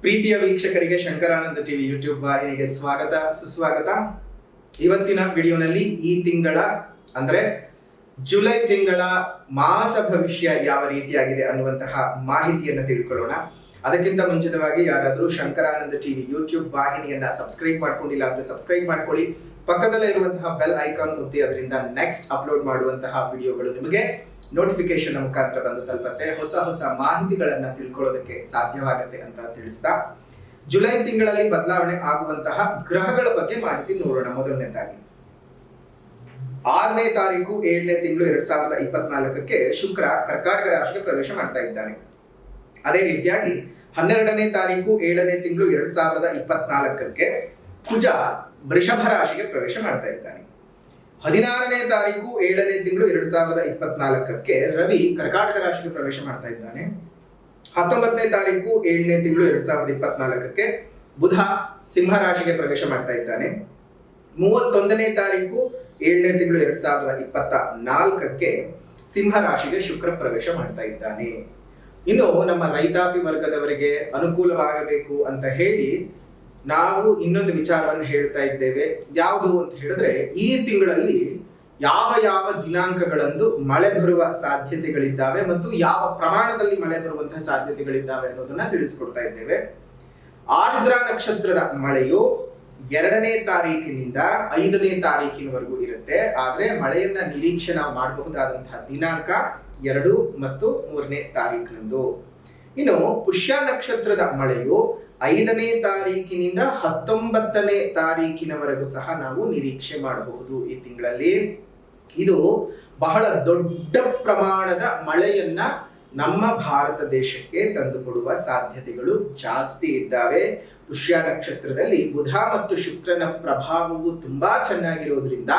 ಪ್ರೀತಿಯ ವೀಕ್ಷಕರಿಗೆ Shankaranand TV YouTube ವಾಹಿನಿಗೆ ಸ್ವಾಗತ ಸುಸ್ವಾಗತ. ಇವತ್ತಿನ ವಿಡಿಯೋನಲ್ಲಿ ಈ ತಿಂಗಳ ಅಂದ್ರೆ ಜುಲೈ ತಿಂಗಳ ಮಾಸ ಭವಿಷ್ಯ ಯಾವ ರೀತಿಯಾಗಿದೆ ಅನ್ನುವಂತಹ ಮಾಹಿತಿಯನ್ನು ತಿಳ್ಕೊಳ್ಳೋಣ. ಅದಕ್ಕಿಂತ ಮುಂಚಿತವಾಗಿ ಯಾರಾದರೂ ಶಂಕರಾನಂದ ಟಿವಿ ಯೂಟ್ಯೂಬ್ ವಾಹಿನಿಯನ್ನ ಸಬ್ಸ್ಕ್ರೈಬ್ ಮಾಡ್ಕೊಂಡಿಲ್ಲ ಅಂದ್ರೆ ಸಬ್ಸ್ಕ್ರೈಬ್ ಮಾಡ್ಕೊಳ್ಳಿ. ಪಕ್ಕದಲ್ಲೇ ಇರುವಂತಹ ಬೆಲ್ ಐಕಾನ್ ಒತ್ತಿ, ಅದರಿಂದ ನೆಕ್ಸ್ಟ್ ಅಪ್ಲೋಡ್ ಮಾಡುವಂತಹ ವಿಡಿಯೋಗಳು ನಿಮಗೆ ನೋಟಿಫಿಕೇಶನ್ ಮುಖಾಂತರ ಬಂದು ತಲುಪತ್ತೆ. ಹೊಸ ಮಾಹಿತಿಗಳನ್ನ ತಿಳ್ಕೊಳ್ಳೋದಕ್ಕೆ ಸಾಧ್ಯವಾಗುತ್ತೆ ಅಂತ ತಿಳಿಸ್ತಾ, ಜುಲೈ ತಿಂಗಳಲ್ಲಿ ಬದಲಾವಣೆ ಆಗುವಂತಹ ಗ್ರಹಗಳ ಬಗ್ಗೆ ಮಾಹಿತಿ ನೋಡೋಣ. ಮೊದಲನೇದಾಗಿ 6ನೇ ತಾರೀಕು 7ನೇ ತಿಂಗಳು 2024ಕ್ಕೆ ಶುಕ್ರ ಕರ್ಕಾಟಕ ರಾಶಿಗೆ ಪ್ರವೇಶ ಮಾಡ್ತಾ ಇದ್ದಾನೆ. ಅದೇ ರೀತಿಯಾಗಿ 12ನೇ ತಾರೀಕು 7ನೇ ತಿಂಗಳು 2024ಕ್ಕೆ ಕುಜ ವೃಷಭ ರಾಶಿಗೆ ಪ್ರವೇಶ ಮಾಡ್ತಾ ಇದ್ದಾನೆ. 16ನೇ ತಾರೀಕು 7ನೇ ತಿಂಗಳು 2024ಕ್ಕೆ ರವಿ ಕರ್ಕಾಟಕ ರಾಶಿಗೆ ಪ್ರವೇಶ ಮಾಡ್ತಾ ಇದ್ದಾನೆ. 19ನೇ ತಾರೀಕು 7ನೇ ತಿಂಗಳು 2024ಕ್ಕೆ ಬುಧ ಸಿಂಹ ರಾಶಿಗೆ ಪ್ರವೇಶ ಮಾಡ್ತಾ ಇದ್ದಾನೆ. 31ನೇ ತಾರೀಕು 7ನೇ ತಿಂಗಳು 2024ಕ್ಕೆ ಸಿಂಹ ರಾಶಿಗೆ ಶುಕ್ರ ಪ್ರವೇಶ ಮಾಡ್ತಾ ಇದ್ದಾನೆ. ಇನ್ನು ನಮ್ಮ ರೈತಾಪಿ ವರ್ಗದವರಿಗೆ ಅನುಕೂಲವಾಗಬೇಕು ಅಂತ ಹೇಳಿ ನಾವು ಇನ್ನೊಂದು ವಿಚಾರವನ್ನು ಹೇಳ್ತಾ ಇದ್ದೇವೆ. ಯಾವುದು ಅಂತ ಹೇಳಿದ್ರೆ, ಈ ತಿಂಗಳಲ್ಲಿ ಯಾವ ದಿನಾಂಕಗಳಂದು ಮಳೆ ಬರುವ ಸಾಧ್ಯತೆಗಳಿದ್ದಾವೆ ಮತ್ತು ಯಾವ ಪ್ರಮಾಣದಲ್ಲಿ ಮಳೆ ಬರುವಂತಹ ಸಾಧ್ಯತೆಗಳಿದ್ದಾವೆ ಅನ್ನೋದನ್ನ ತಿಳಿಸ್ಕೊಡ್ತಾ ಇದ್ದೇವೆ. ಆರ್ದ್ರ ನಕ್ಷತ್ರದ ಮಳೆಯು 2ನೇ ತಾರೀಕಿನಿಂದ 5ನೇ ತಾರೀಕಿನವರೆಗೂ ಇರುತ್ತೆ. ಆದ್ರೆ ಮಳೆಯನ್ನ ನಿರೀಕ್ಷೆ ನಾವು ಮಾಡಬಹುದಾದಂತಹ ದಿನಾಂಕ 2 ಮತ್ತು 3ನೇ ತಾರೀಕಿನಂದು. ಇನ್ನು ಪುಷ್ಯ ನಕ್ಷತ್ರದ ಮಳೆಯು 5ನೇ ತಾರೀಕಿನಿಂದ 19ನೇ ತಾರೀಕಿನವರೆಗೂ ಸಹ ನಾವು ನಿರೀಕ್ಷೆ ಮಾಡಬಹುದು ಈ ತಿಂಗಳಲ್ಲಿ. ಇದು ಬಹಳ ದೊಡ್ಡ ಪ್ರಮಾಣದ ಮಳೆಯನ್ನ ನಮ್ಮ ಭಾರತ ದೇಶಕ್ಕೆ ತಂದುಕೊಡುವ ಸಾಧ್ಯತೆಗಳು ಜಾಸ್ತಿ ಇದ್ದಾವೆ. ಪುಷ್ಯ ನಕ್ಷತ್ರದಲ್ಲಿ ಬುಧ ಮತ್ತು ಶುಕ್ರನ ಪ್ರಭಾವವು ತುಂಬಾ ಚೆನ್ನಾಗಿರೋದ್ರಿಂದ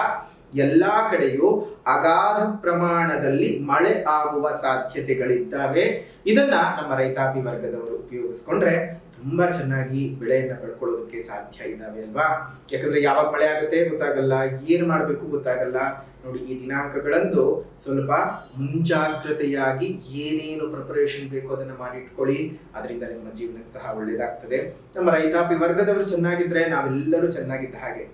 ಎಲ್ಲಾ ಕಡೆಯೂ ಅಗಾಧ ಪ್ರಮಾಣದಲ್ಲಿ ಮಳೆ ಆಗುವ ಸಾಧ್ಯತೆಗಳಿದ್ದಾವೆ. ಇದನ್ನ ನಮ್ಮ ರೈತಾಪಿ ವರ್ಗದವರು ಉಪಯೋಗಿಸ್ಕೊಂಡ್ರೆ ತುಂಬಾ ಚೆನ್ನಾಗಿ ಬೆಳೆಯನ್ನ ಬೆಳ್ಕೊಳ್ಳೋದಕ್ಕೆ ಸಾಧ್ಯ ಇದ್ದಾವೆ ಅಲ್ವಾ. ಯಾಕಂದ್ರೆ ಯಾವಾಗ ಮಳೆ ಆಗುತ್ತೆ ಗೊತ್ತಾಗಲ್ಲ, ಏನ್ ಮಾಡ್ಬೇಕು ಗೊತ್ತಾಗಲ್ಲ. ನೋಡಿ, ಈ ದಿನಾಂಕಗಳಂದು ಸ್ವಲ್ಪ ಮುಂಜಾಗ್ರತೆಯಾಗಿ ಏನೇನು ಪ್ರಿಪರೇಷನ್ ಬೇಕು ಅದನ್ನ ಮಾಡಿಟ್ಕೊಳ್ಳಿ. ಅದರಿಂದ ನಿಮ್ಮ ಜೀವನಕ್ಕೆ ಸಹ ಒಳ್ಳೇದಾಗ್ತದೆ. ನಮ್ಮ ರೈತಾಪಿ ವರ್ಗದವರು ಚೆನ್ನಾಗಿದ್ರೆ ನಾವೆಲ್ಲರೂ ಚೆನ್ನಾಗಿದ್ದ ಹಾಗೆ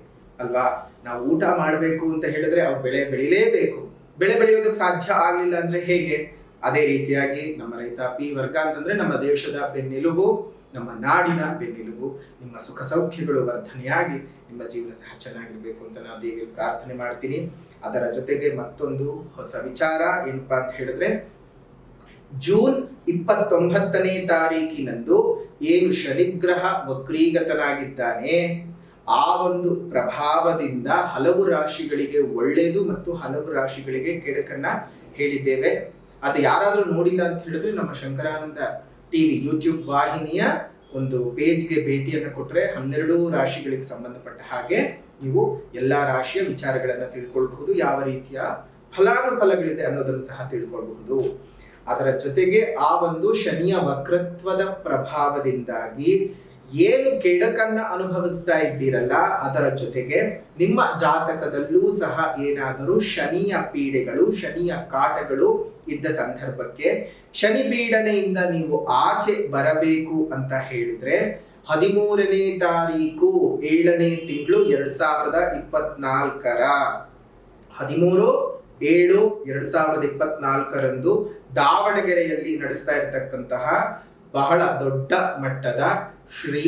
ಅಲ್ವಾ. ನಾವು ಊಟ ಮಾಡಬೇಕು ಅಂತ ಹೇಳಿದ್ರೆ ಅವ್ರು ಬೆಳೆ ಬೆಳಿಲೇಬೇಕು. ಬೆಳೆ ಬೆಳೆಯೋದಕ್ಕೆ ಸಾಧ್ಯ ಆಗ್ಲಿಲ್ಲ ಅಂದ್ರೆ ಹೇಗೆ? ಅದೇ ರೀತಿಯಾಗಿ ನಮ್ಮ ರೈತಾಪಿ ವರ್ಗ ಅಂತಂದ್ರೆ ನಮ್ಮ ದೇಶದ ಬೆನ್ನೆಲುಬು, ನಮ್ಮ ನಾಡಿನ ಬೆನ್ನೆಲುಬು. ನಿಮ್ಮ ಸುಖ ಸೌಖ್ಯಗಳು ವರ್ಧನೆಯಾಗಿ ನಿಮ್ಮ ಜೀವನ ಸಹ ಚೆನ್ನಾಗಿರ್ಬೇಕು ಅಂತ ನಾನು ದೇವಿಯಲ್ಲಿ ಪ್ರಾರ್ಥನೆ ಮಾಡ್ತೀನಿ. ಅದರ ಜೊತೆಗೆ ಮತ್ತೊಂದು ಹೊಸ ವಿಚಾರ ಏನಪ್ಪಾ ಅಂತ ಹೇಳಿದ್ರೆ, ಜೂನ್ 29ನೇ ತಾರೀಕಿನಂದು ಏನು ಶನಿಗ್ರಹ ವಕ್ರೀಗತನಾಗಿದ್ದಾನೆ, ಆ ಒಂದು ಪ್ರಭಾವದಿಂದ ಹಲವು ರಾಶಿಗಳಿಗೆ ಒಳ್ಳೆಯದು ಮತ್ತು ಹಲವು ರಾಶಿಗಳಿಗೆ ಕೆಡುಕನ್ನ ಹೇಳಿದ್ದೇವೆ. ಅದು ಯಾರಾದ್ರೂ ನೋಡಿಲ್ಲ ಅಂತ ಹೇಳಿದ್ರೆ ನಮ್ಮ ಶಂಕರಾನಂದ ಟಿವಿ ಯೂಟ್ಯೂಬ್ ವಾಹಿನಿಯ ಒಂದು ಪೇಜ್ಗೆ ಭೇಟಿಯನ್ನು ಕೊಟ್ರೆ 12 ರಾಶಿಗಳಿಗೆ ಸಂಬಂಧಪಟ್ಟ ಹಾಗೆ ನೀವು ಎಲ್ಲಾ ರಾಶಿಯ ವಿಚಾರಗಳನ್ನ ತಿಳ್ಕೊಳ್ಬಹುದು. ಯಾವ ರೀತಿಯ ಫಲಾನುಫಲಗಳಿದೆ ಅನ್ನೋದನ್ನು ಸಹ ತಿಳ್ಕೊಳ್ಬಹುದು. ಅದರ ಜೊತೆಗೆ ಆ ಒಂದು ಶನಿಯ ವಕ್ರತ್ವದ ಪ್ರಭಾವದಿಂದಾಗಿ ಏನು ಕೆಡಕನ್ನ ಅನುಭವಿಸ್ತಾ ಇದ್ದೀರಲ್ಲ, ಅದರ ಜೊತೆಗೆ ನಿಮ್ಮ ಜಾತಕದಲ್ಲೂ ಸಹ ಏನಾದರೂ ಶನಿಯ ಪೀಡೆಗಳು, ಶನಿಯ ಕಾಟಗಳು ಇದ್ದ ಸಂದರ್ಭಕ್ಕೆ ಶನಿ ಪೀಡನೆಯಿಂದ ನೀವು ಆಚೆ ಬರಬೇಕು ಅಂತ ಹೇಳಿದ್ರೆ 13ನೇ ತಾರೀಕು 7ನೇ ತಿಂಗಳು 2024 13/7/2024 ದಾವಣಗೆರೆಯಲ್ಲಿ ನಡೆಸ್ತಾ ಇರತಕ್ಕಂತಹ ಬಹಳ ದೊಡ್ಡ ಮಟ್ಟದ ಶ್ರೀ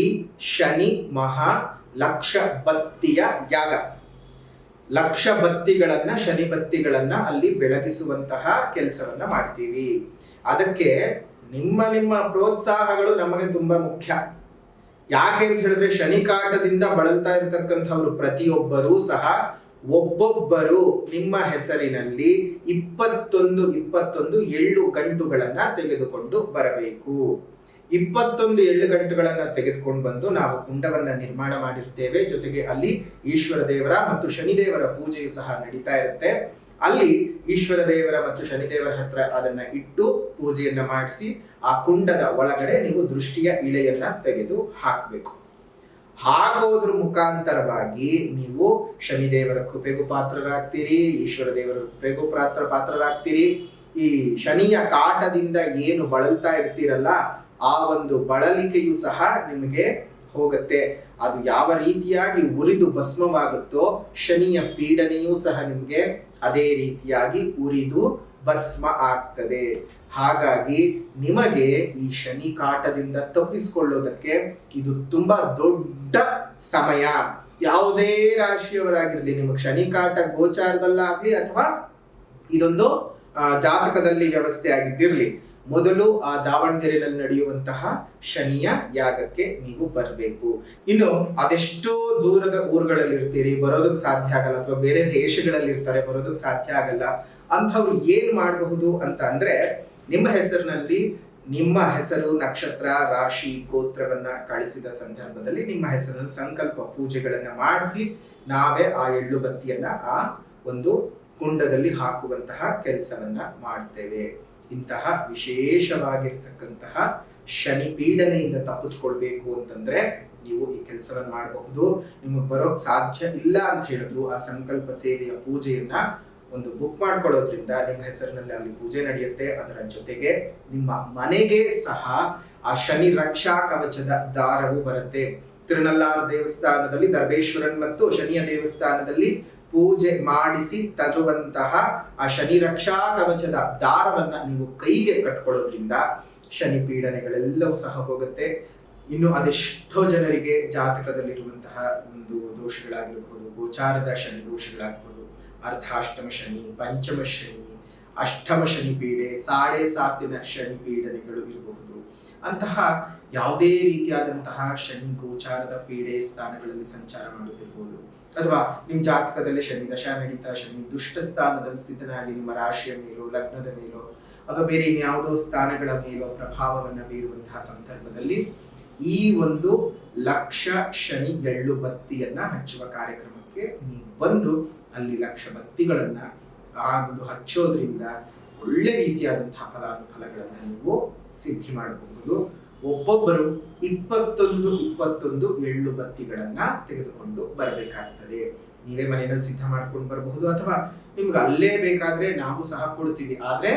ಶನಿ ಮಹಾ ಲಕ್ಷ ಬತ್ತಿಯ ಯಾಗ, ಲಕ್ಷ ಬತ್ತಿಗಳನ್ನ, ಶನಿ ಬತ್ತಿಗಳನ್ನ ಅಲ್ಲಿ ಬೆಳಗಿಸುವಂತಹ ಕೆಲಸವನ್ನ ಮಾಡ್ತೀವಿ. ಅದಕ್ಕೆ ನಿಮ್ಮ ಪ್ರೋತ್ಸಾಹಗಳು ನಮಗೆ ತುಂಬಾ ಮುಖ್ಯ. ಯಾಕೆ ಅಂತ ಹೇಳಿದ್ರೆ, ಶನಿ ಕಾಟದಿಂದ ಬಳಲ್ತಾ ಇರತಕ್ಕಂಥವ್ರು ಪ್ರತಿಯೊಬ್ಬರೂ ಸಹ ಒಬ್ಬೊಬ್ಬರು ನಿಮ್ಮ ಹೆಸರಿನಲ್ಲಿ 21 ಎಳ್ಳು ಗಂಟುಗಳನ್ನ ತೆಗೆದುಕೊಂಡು ಬರಬೇಕು. 21 ಎಳ್ಳು ಗಂಟುಗಳನ್ನ ತೆಗೆದುಕೊಂಡು ಬಂದು ನಾವು ಕುಂಡವನ್ನ ನಿರ್ಮಾಣ ಮಾಡಿರ್ತೇವೆ. ಜೊತೆಗೆ ಅಲ್ಲಿ ಈಶ್ವರ ದೇವರ ಮತ್ತು ಶನಿದೇವರ ಪೂಜೆಯು ಸಹ ನಡೀತಾ ಇರುತ್ತೆ. ಅಲ್ಲಿ ಈಶ್ವರ ದೇವರ ಮತ್ತು ಶನಿದೇವರ ಹತ್ರ ಅದನ್ನ ಇಟ್ಟು ಪೂಜೆಯನ್ನ ಮಾಡಿಸಿ ಆ ಕುಂಡದ ಒಳಗಡೆ ನೀವು ದೃಷ್ಟಿಯ ಇಳೆಯನ್ನ ತೆಗೆದು ಹಾಕಬೇಕು. ಹಾಕೋದ್ರ ಮುಖಾಂತರವಾಗಿ ನೀವು ಶನಿದೇವರ ಕೃಪೆಗೂ ಪಾತ್ರರಾಗ್ತೀರಿ, ಈಶ್ವರ ದೇವರ ಕೃಪೆಗೂ ಪಾತ್ರರಾಗ್ತೀರಿ. ಈ ಶನಿಯ ಕಾಟದಿಂದ ಏನು ಬಳಲ್ತಾ ಇರ್ತೀರಲ್ಲ, ಆ ಒಂದು ಬಳಲಿಕೆಯು ಸಹ ನಿಮಗೆ ಹೋಗುತ್ತೆ. ಅದು ಯಾವ ರೀತಿಯಾಗಿ ಉರಿದು ಭಸ್ಮವಾಗುತ್ತೋ ಶನಿಯ ಪೀಡನೆಯೂ ಸಹ ನಿಮಗೆ ಅದೇ ರೀತಿಯಾಗಿ ಉರಿದು ಭಸ್ಮ ಆಗ್ತದೆ. ಹಾಗಾಗಿ ನಿಮಗೆ ಈ ಶನಿ ಕಾಟದಿಂದ ತಪ್ಪಿಸಿಕೊಳ್ಳೋದಕ್ಕೆ ಇದು ತುಂಬಾ ದೊಡ್ಡ ಸಮಯ. ಯಾವುದೇ ರಾಶಿಯವರಾಗಿರ್ಲಿ, ನಿಮಗೆ ಶನಿ ಕಾಟ ಗೋಚಾರದಲ್ಲಾಗ್ಲಿ ಅಥವಾ ಇದೊಂದು ಜಾತಕದಲ್ಲಿ ವ್ಯವಸ್ಥೆ ಆಗಿದ್ದಿರ್ಲಿ, ಮೊದಲು ಆ ದಾವಣಗೆರೆಯಲ್ಲಿ ನಡೆಯುವಂತಹ ಶನಿಯ ಯಾಗಕ್ಕೆ ನೀವು ಬರಬೇಕು. ಇನ್ನು ಅದೆಷ್ಟೋ ದೂರದ ಊರುಗಳಲ್ಲಿ ಇರ್ತೀರಿ, ಬರೋದಕ್ಕೆ ಸಾಧ್ಯ ಆಗಲ್ಲ, ಅಥವಾ ಬೇರೆ ದೇಶಗಳಲ್ಲಿ ಇರ್ತಾರೆ, ಬರೋದಕ್ಕೆ ಸಾಧ್ಯ ಆಗಲ್ಲ. ಅಂಥವ್ರು ಏನ್ ಮಾಡಬಹುದು ಅಂತ ಅಂದ್ರೆ, ನಿಮ್ಮ ಹೆಸರಿನಲ್ಲಿ ನಿಮ್ಮ ಹೆಸರು, ನಕ್ಷತ್ರ, ರಾಶಿ, ಗೋತ್ರವನ್ನ ಕಳಿಸಿದ ಸಂದರ್ಭದಲ್ಲಿ ನಿಮ್ಮ ಹೆಸರಿನಲ್ಲಿ ಸಂಕಲ್ಪ ಪೂಜೆಗಳನ್ನ ಮಾಡಿಸಿ ನಾವೇ ಆ ಎಳ್ಳು ಬತ್ತಿಯನ್ನ ಆ ಒಂದು ಕುಂಡದಲ್ಲಿ ಹಾಕುವಂತಹ ಕೆಲಸವನ್ನ ಮಾಡ್ತೇವೆ. ಇಂತಹ ವಿಶೇಷವಾಗಿರ್ತಕ್ಕಂತಹ ಶನಿ ಪೀಡನೆಯಿಂದ ತಪ್ಪಿಸ್ಕೊಳ್ಬೇಕು ಅಂತಂದ್ರೆ ನೀವು ಈ ಕೆಲಸವನ್ನ ಮಾಡಬಹುದು. ನಿಮಗೆ ಬರೋಕ್ ಸಾಧ್ಯ ಇಲ್ಲ ಅಂತ ಹೇಳಿದ್ರು ಆ ಸಂಕಲ್ಪ ಸೇವೆಯ ಪೂಜೆಯನ್ನ ಒಂದು ಬುಕ್ ಮಾಡ್ಕೊಳ್ಳೋದ್ರಿಂದ ನಿಮ್ಮ ಹೆಸರಿನಲ್ಲಿ ಅಲ್ಲಿ ಪೂಜೆ ನಡೆಯುತ್ತೆ. ಅದರ ಜೊತೆಗೆ ನಿಮ್ಮ ಮನೆಗೆ ಸಹ ಆ ಶನಿ ರಕ್ಷಾ ಕವಚದ ದಾರವು ಬರುತ್ತೆ. ತಿರುನಲ್ಲಾರು ದೇವಸ್ಥಾನದಲ್ಲಿ ಧರ್ಮೇಶ್ವರನ್ ಮತ್ತು ಶನಿಯ ದೇವಸ್ಥಾನದಲ್ಲಿ ಪೂಜೆ ಮಾಡಿಸಿ ತರುವಂತಹ ಆ ಶನಿ ರಕ್ಷಾ ಕವಚದ ದಾರವನ್ನ ನೀವು ಕೈಗೆ ಕಟ್ಕೊಳ್ಳೋದ್ರಿಂದ ಶನಿ ಪೀಡನೆಗಳೆಲ್ಲವೂ ಸಹ ಹೋಗುತ್ತೆ. ಇನ್ನು ಅದೆಷ್ಟೋ ಜನರಿಗೆ ಜಾತಕದಲ್ಲಿರುವಂತಹ ಒಂದು ದೋಷಗಳಾಗಿರಬಹುದು, ಗೋಚಾರದ ಶನಿ ದೋಷಗಳಾಗಬಹುದು, ಅರ್ಧಾಷ್ಟಮ ಶನಿ, ಪಂಚಮ ಶನಿ, ಅಷ್ಟಮ ಶನಿ ಪೀಡೆ, 7.5 ಶನಿ ಪೀಡನೆಗಳು ಇರಬಹುದು. ಅಂತಹ ಯಾವುದೇ ರೀತಿಯಾದಂತಹ ಶನಿ ಗೋಚಾರದ ಪೀಡೆ ಸ್ಥಾನಗಳಲ್ಲಿ ಸಂಚಾರ ಮಾಡುತ್ತಿರಬಹುದು, ಅಥವಾ ನಿಮ್ಮ ಜಾತಕದಲ್ಲಿ ಶನಿ ದಶ ನಡೀತಾ ಶನಿ ದುಷ್ಟ ಸ್ಥಾನದಲ್ಲಿ ಸ್ಥಿತನಾಗಿ ನಿಮ್ಮ ರಾಶಿಯ ಮೇಲೋ, ಲಗ್ನದ ಮೇಲೋ, ಅಥವಾ ಬೇರೆ ಇನ್ಯಾವುದೋ ಸ್ಥಾನಗಳ ಮೇಲೋ ಪ್ರಭಾವವನ್ನ ಬೀರುವಂತಹ ಸಂದರ್ಭದಲ್ಲಿ ಈ ಒಂದು ಲಕ್ಷ ಶನಿ ಎಳ್ಳು ಬತ್ತಿಯನ್ನ ಹಚ್ಚುವ ಕಾರ್ಯಕ್ರಮಕ್ಕೆ ನೀವು ಬಂದು ಅಲ್ಲಿ ಲಕ್ಷ ಬತ್ತಿಗಳನ್ನ ಆ ಒಂದು ಹಚ್ಚೋದ್ರಿಂದ ಒಳ್ಳೆ ರೀತಿಯಾದಂತಹ ಫಲಾನುಫಲಗಳನ್ನ ನೀವು ಸಿದ್ಧಿ ಮಾಡಬಹುದು. ಒಬ್ಬೊಬ್ಬರು 21 ಎಳ್ಳು ಬತ್ತಿಗಳನ್ನ ತೆಗೆದುಕೊಂಡು ಬರಬೇಕಾಗ್ತದೆ. ನೀವೇ ಮನೆಯಲ್ಲಿ ಸಿದ್ಧ ಮಾಡ್ಕೊಂಡು ಬರಬಹುದು, ಅಥವಾ ನಿಮ್ಗೆ ಅಲ್ಲೇ ಬೇಕಾದ್ರೆ ನಾವು ಸಹ ಕೊಡ್ತೀವಿ. ಆದ್ರೆ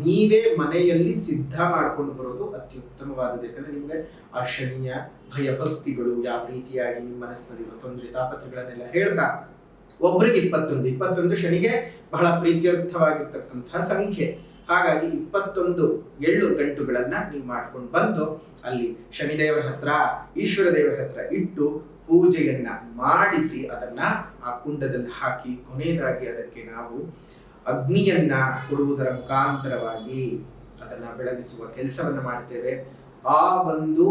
ನೀವೇ ಮನೆಯಲ್ಲಿ ಸಿದ್ಧ ಮಾಡ್ಕೊಂಡು ಬರೋದು ಅತ್ಯುತ್ತಮವಾದದ್ದು. ಯಾಕಂದ್ರೆ ನಿಮ್ಗೆ ಆ ಶನಿಯ ಭಯಭಕ್ತಿಗಳು ಯಾವ ರೀತಿಯಾಗಿ ನಿಮ್ಮ ಮನಸ್ಸಿನಲ್ಲಿರುವ ತೊಂದರೆ ತಾಪತ್ರಗಳನ್ನೆಲ್ಲ ಹೇಳ್ತಾ, ಒಬ್ಬರಿಗೆ 21 ಶನಿಗೆ ಬಹಳ ಪ್ರೀತ್ಯರ್ಥವಾಗಿರ್ತಕ್ಕಂತಹ ಸಂಖ್ಯೆ. ಹಾಗಾಗಿ 21 ಎಳ್ಳು ಗಂಟುಗಳನ್ನ ನೀವು ಮಾಡ್ಕೊಂಡು ಬಂದು ಅಲ್ಲಿ ಶನಿದೇವರ ಹತ್ರ, ಈಶ್ವರ ದೇವರ ಹತ್ರ ಇಟ್ಟು ಪೂಜೆಯನ್ನ ಮಾಡಿಸಿ ಅದನ್ನ ಆ ಕುಂಡದಲ್ಲಿ ಹಾಕಿ ಕೊನೆಯದಾಗಿ ಅದಕ್ಕೆ ನಾವು ಅಗ್ನಿಯನ್ನ ಕೊಡುವುದರ ಮುಖಾಂತರವಾಗಿ ಅದನ್ನ ಬೆಳಗಿಸುವ ಕೆಲಸವನ್ನ ಮಾಡ್ತೇವೆ. ಆ ಒಂದು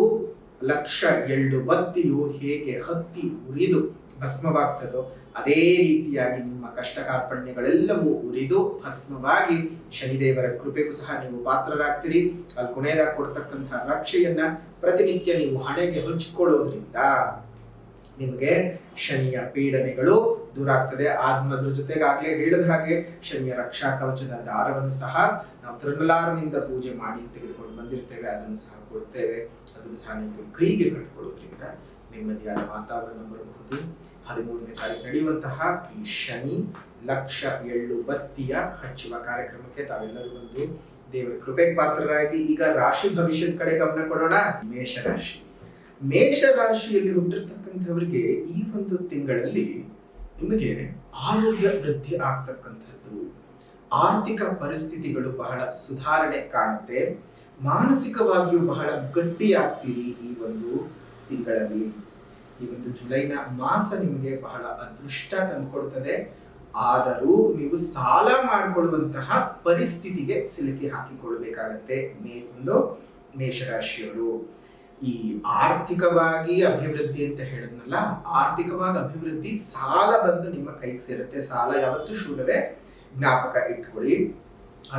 ಲಕ್ಷ ಎಳ್ಳು ಬತ್ತಿಯು ಹೇಗೆ ಹತ್ತಿ ಉರಿದು ಭಸ್ಮವಾಗ್ತದೋ ಅದೇ ರೀತಿಯಾಗಿ ನಿಮ್ಮ ಕಷ್ಟ ಕಾರ್ಪಣ್ಯಗಳೆಲ್ಲವೂ ಉರಿದು ಭಸ್ಮವಾಗಿ ಶನಿದೇವರ ಕೃಪೆಗೂ ಸಹ ನೀವು ಪಾತ್ರರಾಗ್ತೀರಿ. ಅಲ್ಲಿ ಕೊನೆಯದಾಗಿ ಕೊಡ್ತಕ್ಕಂತಹ ರಕ್ಷೆಯನ್ನ ಪ್ರತಿನಿತ್ಯ ನೀವು ಹಣೆಗೆ ಹಂಚಿಕೊಳ್ಳೋದ್ರಿಂದ ನಿಮಗೆ ಶನಿಯ ಪೀಡನೆಗಳು ದೂರ ಆಗ್ತದೆ. ಅದ್ರ ಜೊತೆಗಾಗ್ಲೇ ಹೇಳಿದ ಹಾಗೆ ಶನಿಯ ರಕ್ಷಾ ಕವಚದ ದಾರವನ್ನು ಸಹ ನಾವು ತಿರುನಲ್ಲಾರಿನಿಂದ ಪೂಜೆ ಮಾಡಿ ತೆಗೆದುಕೊಂಡು ಬಂದಿರ್ತೇವೆ, ಅದನ್ನು ಸಹ ಕೊಡ್ತೇವೆ. ಅದನ್ನು ಸಹ ನಿಮಗೆ ಕೈಗೆ ಕಟ್ಕೊಳ್ಳೋದ್ರಿಂದ ನೆಮ್ಮದಿಯಾದ ವಾತಾವರಣ ಬರಬಹುದು. 13ನೇ ತಾರೀಕು ನಡೆಯುವಂತಹ ಈ ಶನಿ ಲಕ್ಷ ಎಳ್ಳು ಬತ್ತಿಯ ಹಚ್ಚುವ ಕಾರ್ಯಕ್ರಮಕ್ಕೆ ತಾವೆಲ್ಲರೂ ಬಂದು ದೇವರ ಕೃಪೆಗೆ ಪಾತ್ರರಾಗಿ ಈಗ ರಾಶಿ ಭವಿಷ್ಯದ ಕಡೆ ಗಮನ ಕೊಡೋಣ. ಮೇಷರಾಶಿ. ಮೇಷರಾಶಿಯಲ್ಲಿ ಹುಟ್ಟಿರ್ತಕ್ಕಂಥವರಿಗೆ ಈ ಒಂದು ತಿಂಗಳಲ್ಲಿ ನಿಮಗೆ ಆರೋಗ್ಯ ವೃದ್ಧಿ ಆಗ್ತಕ್ಕಂಥದ್ದು, ಆರ್ಥಿಕ ಪರಿಸ್ಥಿತಿಗಳು ಬಹಳ ಸುಧಾರಣೆ ಕಾಣುತ್ತೆ, ಮಾನಸಿಕವಾಗಿಯೂ ಬಹಳ ಗಟ್ಟಿಯಾಗ್ತೀರಿ. ಈ ಒಂದು ತಿಂಗಳಲ್ಲಿ ಈ ಒಂದು ಜುಲೈನ ಮಾಸ ನಿಮಗೆ ಬಹಳ ಅದೃಷ್ಟ ತಂದುಕೊಡ್ತದೆ. ಆದರೂ ನೀವು ಸಾಲ ಮಾಡಿಕೊಳ್ಳುವಂತಹ ಪರಿಸ್ಥಿತಿಗೆ ಸಿಲುಕಿ ಹಾಕಿಕೊಳ್ಬೇಕಾಗತ್ತೆ ಒಂದು ಮೇಷರಾಶಿಯವರು. ಈ ಆರ್ಥಿಕವಾಗಿ ಅಭಿವೃದ್ಧಿ ಅಂತ ಹೇಳಿದ್ನಲ್ಲ, ಆರ್ಥಿಕವಾಗಿ ಅಭಿವೃದ್ಧಿ ಸಾಲ ಬಂದು ನಿಮ್ಮ ಕೈಗೆ ಸೇರುತ್ತೆ. ಸಾಲ ಯಾವತ್ತೂ ಶೂಲವೇ, ಜ್ಞಾಪಕ ಇಟ್ಕೊಳ್ಳಿ.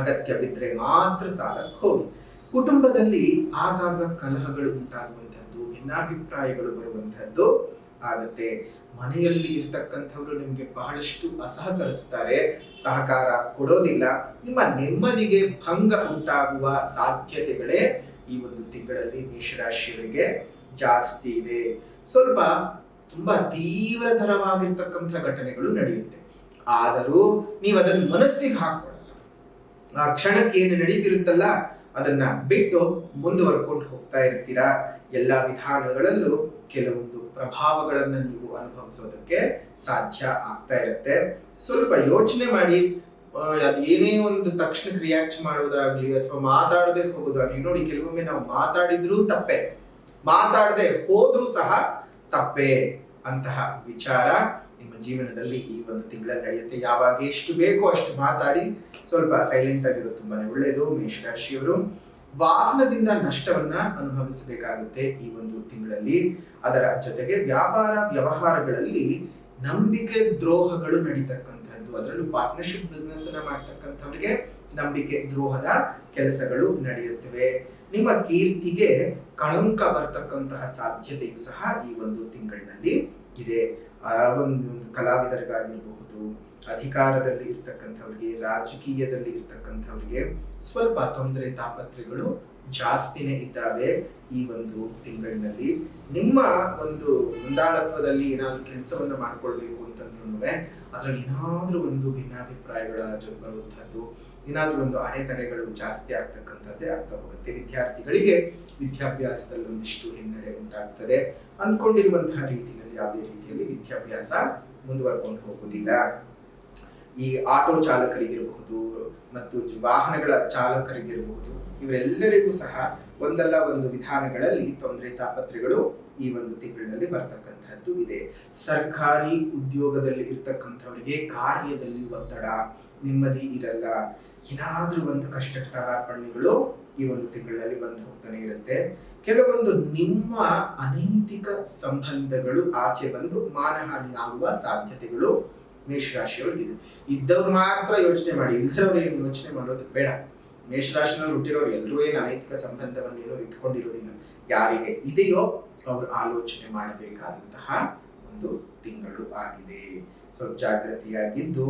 ಅಗತ್ಯ ಬಿದ್ದರೆ ಮಾತ್ರ ಸಾಲಕ್ಕೆ ಹೋಗಿ. ಕುಟುಂಬದಲ್ಲಿ ಆಗಾಗ ಕಲಹಗಳು ಉಂಟಾಗುವಂಥದ್ದು, ಭಿನ್ನಾಭಿಪ್ರಾಯಗಳು ಬರುವಂಥದ್ದು ಆಗತ್ತೆ. ಮನೆಯಲ್ಲಿ ಇರ್ತಕ್ಕಂಥವ್ರು ನಿಮಗೆ ಬಹಳಷ್ಟು ಅಸಹಕರಿಸ್ತಾರೆ, ಸಹಕಾರ ಕೊಡೋದಿಲ್ಲ. ನಿಮ್ಮ ನೆಮ್ಮದಿಗೆ ಭಂಗ ಉಂಟಾಗುವ ಸಾಧ್ಯತೆಗಳೇ ಈ ಒಂದು ತಿಂಗಳಲ್ಲಿ ಮೇಷರಾಶಿಯವರಿಗೆ ಜಾಸ್ತಿ ಇದೆ. ಸ್ವಲ್ಪ ತುಂಬಾ ತೀವ್ರತರವಾಗಿರ್ತಕ್ಕಂಥ ಘಟನೆಗಳು ನಡೆಯುತ್ತೆ. ಆದರೂ ನೀವು ಅದನ್ನು ಮನಸ್ಸಿಗೆ ಹಾಕೊಳ್ಳಲ್ಲ. ಆ ಕ್ಷಣಕ್ಕೆ ಏನು ನಡೀತಿರುತ್ತಲ್ಲ ಅದನ್ನ ಬಿಟ್ಟು ಮುಂದುವರ್ಕೊಂಡು ಹೋಗ್ತಾ ಇರ್ತೀರಾ. ಎಲ್ಲ ವಿಧಾನಗಳಲ್ಲೂ ಕೆಲವೊಂದು ಪ್ರಭಾವಗಳನ್ನ ನೀವು ಅನುಭವಿಸೋದಕ್ಕೆ ಸಾಧ್ಯ ಆಗ್ತಾ ಇರುತ್ತೆ. ಸ್ವಲ್ಪ ಯೋಚನೆ ಮಾಡಿ, ಅದೇನೇ ಒಂದು ತಕ್ಷಣ ರಿಯಾಕ್ಟ್ ಮಾಡೋದಾಗ್ಲಿ ಅಥವಾ ಮಾತಾಡದೆ ಹೋಗೋದಾಗ್ಲಿ. ನೋಡಿ, ಕೆಲವೊಮ್ಮೆ ನಾವು ಮಾತಾಡಿದ್ರೂ ತಪ್ಪೆ, ಮಾತಾಡದೆ ಹೋದ್ರೂ ಸಹ ತಪ್ಪೆ ಅಂತಹ ವಿಚಾರ ನಿಮ್ಮ ಜೀವನದಲ್ಲಿ ಈ ಒಂದು ತಿಂಗಳಲ್ಲಿ ನಡೆಯುತ್ತೆ. ಯಾವಾಗ ಎಷ್ಟು ಬೇಕೋ ಅಷ್ಟು ಮಾತಾಡಿ, ಸ್ವಲ್ಪ ಸೈಲೆಂಟ್ ಆಗಿರೋದು ತುಂಬಾನೇ ಒಳ್ಳೆಯದು. ಮೇಷರಾಶಿಯವರು ವಾಹನದಿಂದ ನಷ್ಟವನ್ನ ಅನುಭವಿಸಬೇಕಾಗುತ್ತೆ ಈ ಒಂದು ತಿಂಗಳಲ್ಲಿ. ಅದರ ಜೊತೆಗೆ ವ್ಯಾಪಾರ ವ್ಯವಹಾರಗಳಲ್ಲಿ ನಂಬಿಕೆ ದ್ರೋಹಗಳು ನಡೀತಕ್ಕಂಥದ್ದು, ಅದರಲ್ಲೂ ಪಾರ್ಟ್ನರ್ಶಿಪ್ ಬಿಸ್ನೆಸ್ ಅನ್ನ ಮಾಡ್ತಕ್ಕಂಥವ್ರಿಗೆ ನಂಬಿಕೆ ದ್ರೋಹದ ಕೆಲಸಗಳು ನಡೆಯುತ್ತವೆ. ನಿಮ್ಮ ಕೀರ್ತಿಗೆ ಕಳಂಕ ಬರ್ತಕ್ಕಂತಹ ಸಾಧ್ಯತೆಯು ಸಹ ಈ ಒಂದು ತಿಂಗಳಿನಲ್ಲಿ ಇದೆ. ಆ ಒಂದು ಕಲಾವಿದರಿಗಾಗಿರಬಹುದು, ಅಧಿಕಾರದಲ್ಲಿ ಇರ್ತಕ್ಕಂಥವ್ರಿಗೆ, ರಾಜಕೀಯದಲ್ಲಿ ಇರ್ತಕ್ಕಂಥವ್ರಿಗೆ ಸ್ವಲ್ಪ ತೊಂದರೆ ತಾಪತ್ರೆಗಳು ಜಾಸ್ತಿನೇ ಇದ್ದಾವೆ ಈ ಒಂದು ತಿಂಗಳಿನಲ್ಲಿ. ನಿಮ್ಮ ಒಂದು ಮುಂದಾಳತ್ವದಲ್ಲಿ ಏನಾದ್ರು ಕೆಲಸವನ್ನ ಮಾಡ್ಕೊಳ್ಬೇಕು ಅಂತಂದ್ರೂ ಅದ್ರಲ್ಲಿ ಏನಾದ್ರೂ ಒಂದು ಭಿನ್ನಾಭಿಪ್ರಾಯಗಳ ಬರುವಂತಹದ್ದು, ಏನಾದ್ರೂ ಒಂದು ಅಡೆತಡೆಗಳು ಜಾಸ್ತಿ ಆಗ್ತಕ್ಕಂಥದ್ದೇ ಆಗ್ತಾ ಹೋಗುತ್ತೆ. ವಿದ್ಯಾರ್ಥಿಗಳಿಗೆ ವಿದ್ಯಾಭ್ಯಾಸದಲ್ಲಿ ಒಂದಿಷ್ಟು ಹಿನ್ನಡೆ ಉಂಟಾಗ್ತದೆ. ಅಂದ್ಕೊಂಡಿರುವಂತಹ ರೀತಿಯಲ್ಲಿ ಯಾವುದೇ ರೀತಿಯಲ್ಲಿ ವಿದ್ಯಾಭ್ಯಾಸ ಮುಂದುವರ್ಕೊಂಡು ಹೋಗುವುದಿಲ್ಲ. ಈ ಆಟೋ ಚಾಲಕರಿಗಿರಬಹುದು ಮತ್ತು ವಾಹನಗಳ ಚಾಲಕರಿಗಿರಬಹುದು, ಇವರೆಲ್ಲರಿಗೂ ಸಹ ಒಂದಲ್ಲ ಒಂದು ವಿಧಾನಗಳಲ್ಲಿ ತೊಂದರೆ ತಾಪತ್ರೆಗಳು ಈ ಒಂದು ತಿಂಗಳಿನಲ್ಲಿ ಬರ್ತಕ್ಕಂಥದ್ದು ಇದೆ. ಸರ್ಕಾರಿ ಉದ್ಯೋಗದಲ್ಲಿ ಇರ್ತಕ್ಕಂಥವರಿಗೆ ಕಾರ್ಯದಲ್ಲಿ ಒತ್ತಡ, ನೆಮ್ಮದಿ ಇರಲ್ಲ. ಏನಾದ್ರೂ ಒಂದು ಕಷ್ಟ ಕಾರ್ಪಣ್ಯಗಳು ಈ ಒಂದು ತಿಂಗಳಲ್ಲಿ ಬಂದು ಹೋಗ್ತಾನೆ ಇರುತ್ತೆ. ಕೆಲವೊಂದು ನಿಮ್ಮ ಅನೈತಿಕ ಸಂಬಂಧಗಳು ಆಚೆ ಬಂದು ಮಾನಹಾನಿ ಆಗುವ ಸಾಧ್ಯತೆಗಳು ಮೇಷರಾಶಿಯವರಿಗಿದೆ. ಇದ್ದವ್ರು ಮಾತ್ರ ಯೋಚನೆ ಮಾಡಿ, ಇಲ್ಲದವ್ರು ಏನು ಯೋಚನೆ ಮಾಡೋದು ಬೇಡ. ಮೇಷರಾಶಿನಲ್ಲಿ ಹುಟ್ಟಿರೋರು ಎಲ್ಲರೂ ಏನು ಅನೈತಿಕ ಸಂಬಂಧವನ್ನೇನೋ ಇಟ್ಕೊಂಡಿರೋದಿಲ್ಲ. ಯಾರಿಗೆ ಇದೆಯೋ ಅವರು ಆಲೋಚನೆ ಮಾಡಬೇಕಾದಂತಹ ಒಂದು ತಿಂಗಳು ಆಗಿದೆ. ಸ್ವಲ್ಪ ಜಾಗೃತಿಯಾಗಿದ್ದು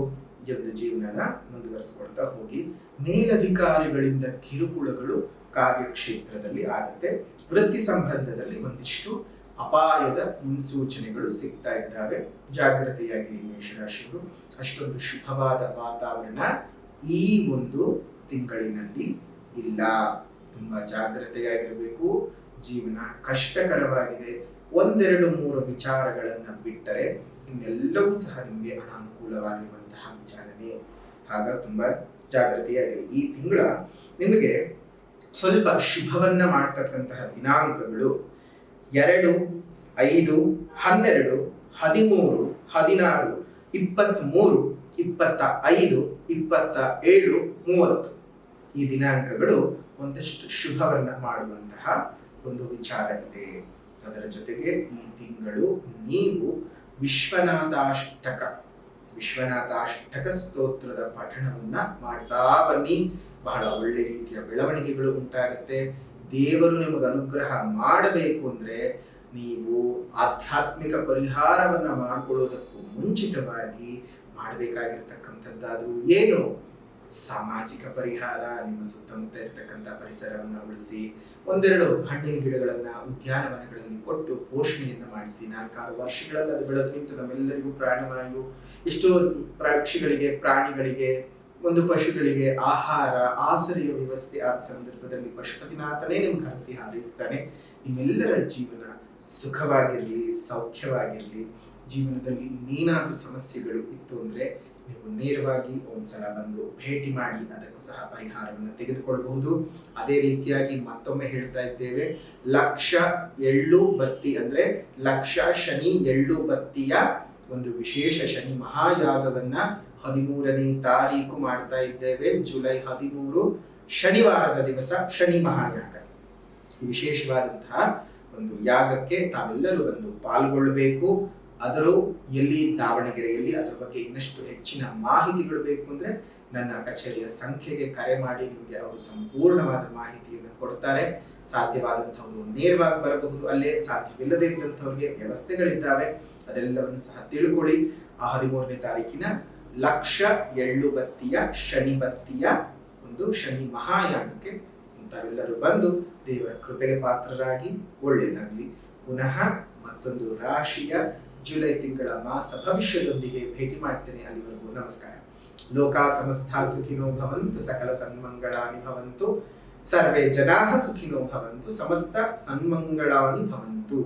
ಜೀವನನ ಮುಂದುವರಿಸಿಕೊಳ್ತಾ ಹೋಗಿ. ಮೇಲಧಿಕಾರಿಗಳಿಂದ ಕಿರುಕುಳಗಳು ಕಾರ್ಯಕ್ಷೇತ್ರದಲ್ಲಿ ಆಗುತ್ತೆ. ವೃತ್ತಿ ಸಂಬಂಧದಲ್ಲಿ ಒಂದಿಷ್ಟು ಅಪಾಯದ ಮುನ್ಸೂಚನೆಗಳು ಸಿಗ್ತಾ ಇದ್ದಾವೆ. ಜಾಗೃತಿಯಾಗಿ ಮೇಷರಾಶಿಗಳು. ಅಷ್ಟೊಂದು ಶುಭವಾದ ವಾತಾವರಣ ಈ ಒಂದು ತಿಂಗಳಿನಲ್ಲಿ ಇಲ್ಲ. ತುಂಬಾ ಜಾಗೃತೆಯಾಗಿರಬೇಕು. ಜೀವನ ಕಷ್ಟಕರವಾಗಿದೆ. 1-2-3 ವಿಚಾರಗಳನ್ನ ಬಿಟ್ಟರೆ ಇನ್ನೆಲ್ಲವೂ ಸಹ ನಿಮಗೆ ಅನಾನುಕೂಲವಾಗಿರುವಂತಹ ವಿಚಾರನೆ. ಆಗ ತುಂಬಾ ಜಾಗೃತಿಯಾಗಿರಿ. ಈ ತಿಂಗಳ ನಿಮಗೆ ಸ್ವಲ್ಪ ಶುಭವನ್ನ ಮಾಡ್ತಕ್ಕಂತಹ ದಿನಾಂಕಗಳು 2, 5, 12, 13, 16, 23, 25, 27, 30 ಈ ದಿನಾಂಕಗಳು ಒಂದಷ್ಟು ಶುಭವನ್ನ ಮಾಡುವಂತಹ ಒಂದು ವಿಚಾರ ಇದೆ. ಅದರ ಜೊತೆಗೆ ಈ ತಿಂಗಳು ನೀವು ವಿಶ್ವನಾಥಾಷ್ಟಕ ಸ್ತೋತ್ರದ ಪಠಣವನ್ನ ಮಾಡ್ತಾ ಬನ್ನಿ. ಬಹಳ ಒಳ್ಳೆ ರೀತಿಯ ಬೆಳವಣಿಗೆಗಳು ಉಂಟಾಗುತ್ತೆ. ದೇವರು ನಿಮಗೆ ಅನುಗ್ರಹ ಮಾಡಬೇಕು ಅಂದ್ರೆ ನೀವು ಆಧ್ಯಾತ್ಮಿಕ ಪರಿಹಾರವನ್ನ ಮಾಡ್ಕೊಳ್ಳೋದಕ್ಕೂ ಮುಂಚಿತವಾಗಿ ಮಾಡಬೇಕಾಗಿರ್ತಕ್ಕಂಥದ್ದಾದ್ರೂ ಏನು, ಸಾಮಾಜಿಕ ಪರಿಹಾರ. ನಿಮ್ಮ ಸುತ್ತಮುತ್ತ ಇರತಕ್ಕಂಥ ಪರಿಸರವನ್ನ ಉಳಿಸಿ, 1-2 ಹಣ್ಣಿನ ಗಿಡಗಳನ್ನ ಉದ್ಯಾನವನಗಳಲ್ಲಿ ಕೊಟ್ಟು ಪೋಷಣೆಯನ್ನ ಮಾಡಿಸಿ. 4-6 ವರ್ಷಗಳಲ್ಲಿ ಅದು ಬೆಳೆದು ನಿಂತು ನಮ್ಮೆಲ್ಲರಿಗೂ ಪ್ರಾಣವಾಯು. ಎಷ್ಟೋ ಪಕ್ಷಿಗಳಿಗೆ, ಪ್ರಾಣಿಗಳಿಗೆ, ಒಂದು ಪಶುಗಳಿಗೆ ಆಹಾರ ಆಸರೆಯ ವ್ಯವಸ್ಥೆ ಆದ ಸಂದರ್ಭದಲ್ಲಿ ಪಶುಪತಿನಾಥನೇ ನಿಮ್ಗೆ ಹರಸಿ ಹಾರೈಸ್ತಾನೆ. ನಿಮ್ಮೆಲ್ಲರ ಜೀವನ ಸುಖವಾಗಿರ್ಲಿ, ಸೌಖ್ಯವಾಗಿರ್ಲಿ. ಜೀವನದಲ್ಲಿ ಇನ್ನೇನಾದ್ರೂ ಸಮಸ್ಯೆಗಳು ಇತ್ತು ಅಂದ್ರೆ ನೀವು ನೇರವಾಗಿ ಒಂದ್ಸಲ ಬಂದು ಭೇಟಿ ಮಾಡಿ ಅದಕ್ಕೂ ಸಹ ಪರಿಹಾರವನ್ನು ತೆಗೆದುಕೊಳ್ಳಬಹುದು. ಅದೇ ರೀತಿಯಾಗಿ ಮತ್ತೊಮ್ಮೆ ಹೇಳ್ತಾ ಇದ್ದೇವೆ, ಲಕ್ಷ ಎಳ್ಳು ಬತ್ತಿ ಅಂದ್ರೆ ಲಕ್ಷ ಶನಿ ಎಳ್ಳು ಬತ್ತಿಯ ಒಂದು ವಿಶೇಷ ಶನಿ ಮಹಾಯಾಗವನ್ನ 13ನೇ ತಾರೀಕು ಮಾಡ್ತಾ ಇದ್ದೇವೆ. ಜುಲೈ 13 ಶನಿವಾರದ ದಿವಸ ಶನಿ ಮಹಾಯಾಗ. ವಿಶೇಷವಾದಂತಹ ಒಂದು ಯಾಗಕ್ಕೆ ತಾವೆಲ್ಲರೂ ಬಂದು ಪಾಲ್ಗೊಳ್ಳಬೇಕು. ಆದರೂ ಎಲ್ಲಿ, ದಾವಣಗೆರೆಯಲ್ಲಿ. ಅದರ ಬಗ್ಗೆ ಇನ್ನಷ್ಟು ಹೆಚ್ಚಿನ ಮಾಹಿತಿಗಳು ಬೇಕು ಅಂದ್ರೆ ನನ್ನ ಕಚೇರಿಯ ಸಂಖ್ಯೆಗೆ ಕರೆ ಮಾಡಿ ನಿಮಗೆ ಅವರು ಸಂಪೂರ್ಣವಾದ ಮಾಹಿತಿಯನ್ನು ಕೊಡ್ತಾರೆ. ಸಾಧ್ಯವಾದಂಥವ್ರು ನೇರವಾಗಿ ಬರಬಹುದು. ಅಲ್ಲೇ ಸಾಧ್ಯವಿಲ್ಲದೆ ಇದ್ದಂಥವ್ರಿಗೆ ವ್ಯವಸ್ಥೆಗಳಿದ್ದಾವೆ, ಅದೆಲ್ಲವನ್ನು ಸಹ ತಿಳ್ಕೊಳ್ಳಿ. ಆ 13ನೇ ತಾರೀಕಿನ ಲಕ್ಷ ಎಳ್ಳು ಬತ್ತಿಯ ಶನಿ ಬತ್ತಿಯ ಒಂದು ಶನಿ ಮಹಾಯಾಗಕ್ಕೆ ತಾವೆಲ್ಲರೂ ಬಂದು ದೇವರ ಕೃಪೆಗೆ ಪಾತ್ರರಾಗಿ ಒಳ್ಳೆಯದಾಗಲಿ. ಪುನಃ ಮತ್ತೊಂದು ರಾಶಿಯ ಜುಲೈ ತಿಂಗಳ ಮಾಸ ಭವಿಷ್ಯದೊಂದಿಗೆ ಭೇಟಿ ಮಾಡ್ತೇನೆ. ಅಲ್ಲಿವರೆಗೂ ನಮಸ್ಕಾರ. ಲೋಕ ಸಮಸ್ತ ಸುಖಿನೋ ಭವಂತು, ಸಕಲ ಸನ್ಮಂಗಳಾನಿ ಭವಂತು. ಸರ್ವೇ ಜನಾಃ ಸುಖಿನೋ ಭವಂತು, ಸಮಸ್ತ ಸನ್ಮಂಗಳಾನಿ ಭವಂತು.